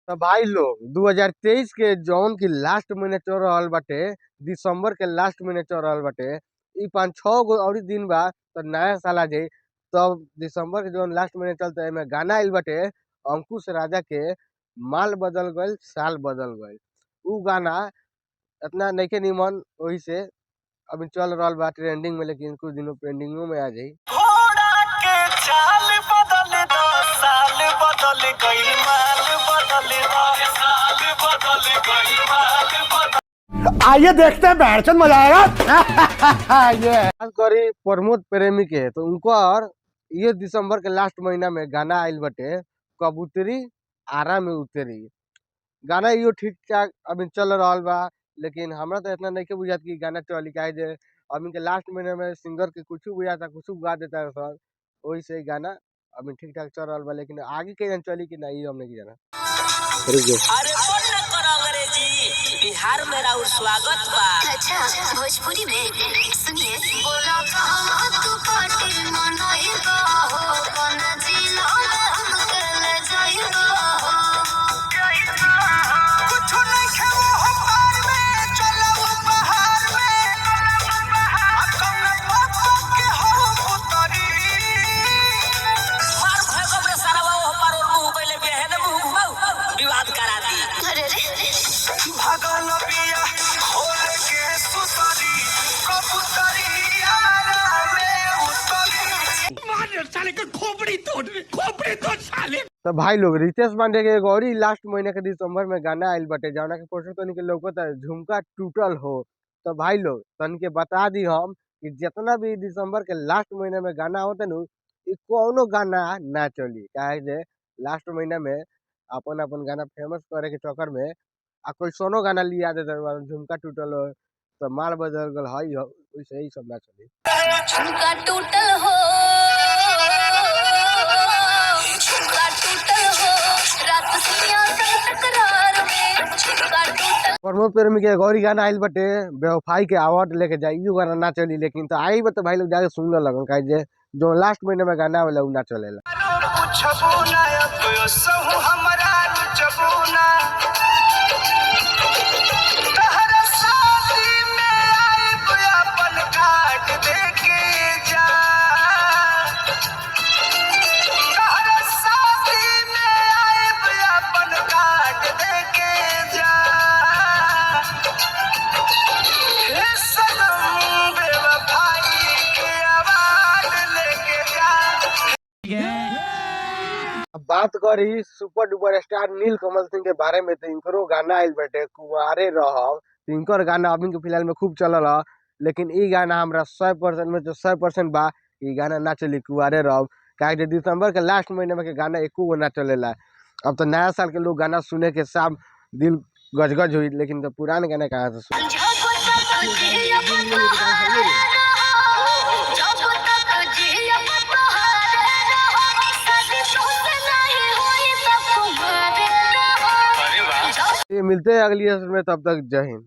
तो भाई लोग 2023 के जौन की लास्ट महीने चल रहल बाटे, दिसंबर के लास्ट महीने चल रहल बाटे। ई 5-6 गो और दिन बा तो नया साल आ जाई। तब दिसंबर के जौन लास्ट महीने चलते एमे गाना आइल बाटे अंकुश राजा के माल बदल गइल साल बदल गइल। उ गाना इतना नइखे निमन, वही से अभी चल रहल बा ट्रेंडिंग में, लेकिन कुछ दिनों पेंडिंगों में आ जाई। घोड़ा के चाल बदल दो, साल बदल गई, माल बदल दो, साल बदल गई, माल बदल। आइए देखते हैं बैठचंद मजा आएगा। ये खास करी प्रमोद प्रेमी के तो उनकर ये दिसंबर के लास्ट महीना में गाना आइल बटे कबूतरी आरा में उतरी। गाना यो ठीक ठाक अभी चल रहल बा, लेकिन हमरा तो इतना नहीं के बुझात कि गाना चली काहे जे अभी के लास्ट महीने में सिंगर के कुछ बुझाता कुछ गा देता सर, वही से गाना अभी ठीक ठाक चल रहल बा, लेकिन आगे के जन चली कि नहीं हम नहीं जाना। अरे बोल न करो अंग्रेजी, बिहार में राउर स्वागत बा। अच्छा भोजपुरी में सुनिए। बोला कहाँ तू पार्टी मनाएगा हो, कौन जिला में हम कल जाएगा हो। कुछ नहीं है वो हमार में, चलो वो बहार में, कौन पापा के हो उतरी। मार भगो में सारा वो हमार और मुंह पहले बेहद मुंह घुमाओ, विवाद करा दी। अरे रे भगल पिया खोल के सुतरी, कबूतरी आरा में उतरी। मार साले का खोपड़ी तोड़ साले। तो भाई लोग रितेश पांडे के एगो औरी लास्ट महीने के दिसंबर में गाना आइल बटे जौना के पोस्टर तनी के लौकता है झुमका टूटल हो। तो भाई लोग तनी के बता दी हम कि जितना भी दिसंबर के लास्ट महीने में गाना होते नु इ कोनो गाना ना चली, काहे जे लास्ट महीना में अपन अपन गाना फेमस करे के चक्कर में आ कोई सोनो गाना लिया देते झुमका टूटल हो तो माल बदल गल हई हो, वैसे ही सब ना चली। झुमका टूटल हो, झुमका टूटल हो, रात सुनिया संग तकरार में झुमका टूटल। प्रमोद प्रेमी के गौरी गाना आइल बटे बेवफाई के अवार्ड लेके जाई, यू गाना ना चली, लेकिन तो आई बत भाई लोग जाके सुन लगन काहे जे जो लास्ट महीने में गाना वाला उ ना चलेला। पूछबो ना अब सहु हमरा रुचबो ना, तहरा शादी में आइब अपन कार्ड देके जा। तहरा शादी में आइब अपन कार्ड देके जा। हे सनम बेवफाई के अवार्ड लेके जा। अब बात करी super duper star Neel Kamal Singh के बारे में, तो इनकरो गाना आइल बटे कुंवारे रहब। तो इनकर गाना अभी के फिलहाल में खूब चलल ह, लेकिन ई गाना हमरा 100% में तो 100% बा ई गाना ना चली कुंवारे रहब, काहे जे दिसंबर के लास्ट महीने में के गाना एको गो ना चलेला। अब तो नया साल के लोग गाना सुने के सब दिल गजगज हुई, लेकिन तो पुराने गाना कहाँ से सुने। जब तक जिया बतहारे रहो, जब तक जिया बतहारे रहो, शादी तुमसे नहीं हुई तब तुम्हारे रहो। ये मिलते हैं अगली एपिसोड में, तब तक जय हिंद।